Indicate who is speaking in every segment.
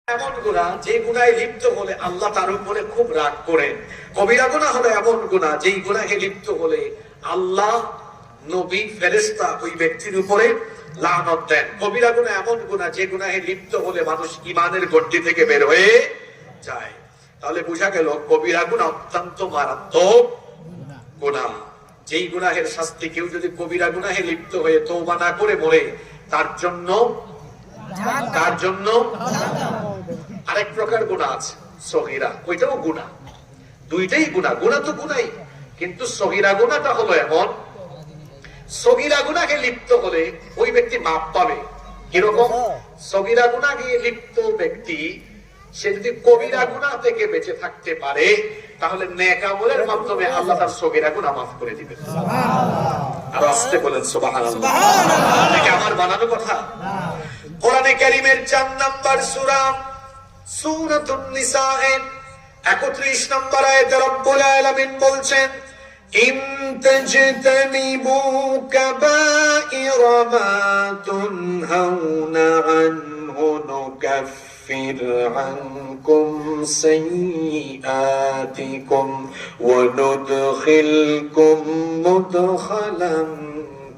Speaker 1: এমন গুনাহ যে গুনাহে লিপ্ত হলে আল্লাহ তার উপরে খুব রাগ করেন। কবিরা গুনাহ হলো এমন গুনাহ যেই গুনাহে লিপ্ত হলে আল্লাহ, নবী, ফেরেশতা ওই ব্যক্তির উপরে লানত দেন। কবিরা গুনাহ এমন গুনাহ যে গুনাহে লিপ্ত হলে মানুষ ঈমানের গণ্ডি থেকে বের হয়ে যায়। তাহলে বোঝা গেল কবিরা গুনাহ অত্যন্ত মারাত্মক গুনাহ। যেই গুনাহের শাস্তি কেউ যদি কবিরা গুনাহে লিপ্ত হয়ে তওবা না করে মরে, তার জন্য আরেক প্রকার গুনাহ আছে সগীরা, ওইটাও গুনাহ। দুইটাই গুনাহ, গুনাহ তো গুনাহই, কিন্তু সগীরা গুনাহটা হলো এমন, সগীরা গুনাহে লিপ্ত হলে ওই ব্যক্তি মাপ পাবে। কিরকম? সগীরা গুনাহে লিপ্ত ব্যক্তি সে যদি কবিরা গুনাহ থেকে বেঁচে থাকতে পারে, তাহলে নেক আমলের মাধ্যমে আল্লাহ তার সগীরা গুনাহ মাফ করে দিবেন। আর আস্তে বলেন সুবহানাল্লাহ। এটা আমার বানানো কথা? কোরআনে কারীমের ৪ নম্বর সূরা সূরাতুন নিসা এর ৩১ নম্বর আয়াতে রব্বুল আলামিন বলছেন, ইন তাজতানিবু কাবাইরা মা তুনহাউনা আনহু নুকাফির আনকুম সাইয়্যাতিকুম ওয়া নুদখিলকুম মুদখালান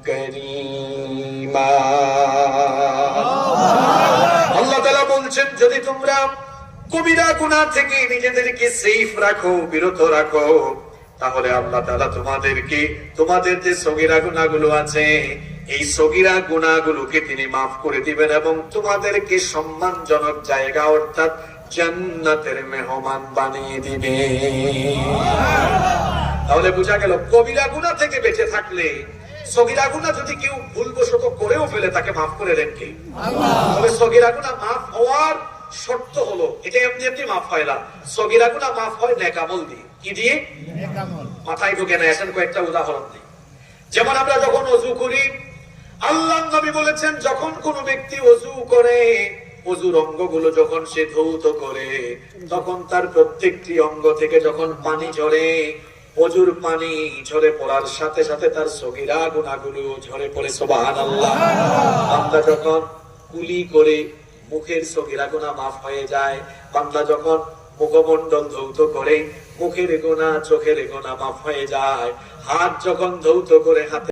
Speaker 1: কারীমা। আল্লাহ তাআলা বলছেন, যদি তোমরা কবিরা গুনাহ থেকে নিজেদেরকে সেফ রাখো, বিরত রাখো, তাহলে আল্লাহ তাআলা তোমাদেরকে তোমাদের যে সগীরা গুনাহগুলো আছে, এই সগীরা গুনাহগুলোকে তিনি মাফ করে দিবেন এবং তোমাদেরকে সম্মানজনক জায়গা অর্থাৎ জান্নাতের মেহমান বানিয়ে দিবেন। তাহলে বোঝা গেল কবিরা গুনাহ থেকে বেঁচে থাকলে, সগীরা গুনাহ যদি কেউ ভুলবশত করেও ফেলে, তাকে মাফ করে দেন কে? আল্লাহ। তবে সগীরা গুনাহ মাফ হওয়ার শর্ত হলো, এটা এমনি এমনি মাফ হয় না। সগীরা গুনাহ মাফ হয় নেক আমল দিয়ে। কি দিয়ে? নেক আমল। মাথায় ঢোকে না। এখন কয়েকটা উদাহরণ দিই। যেমন আমরা যখন ওযু করি, আল্লাহর নবী বলেছেন, যখন কোন ব্যক্তি ওযু করে, ওযুর অঙ্গগুলো যখন সে ধৌত করে, তখন তার প্রত্যেকটি অঙ্গ থেকে যখন পানি ঝরে, ওযুর পানি ঝরে পড়ার সাথে সাথে তার সগীরা গুনাহগুলো ঝরে পড়ে। সুবহানাল্লাহ। বান্দা যখন কুলি করে মুখের সগীরা গুনাহ মাফ হয়ে যায়। বান্দা যখন মুখমণ্ডল ধৌত করে মুখের গুনাহ, চোখের গুনাহ মাফ হয়ে যায়। হাত যখন ধৌত করে হাতে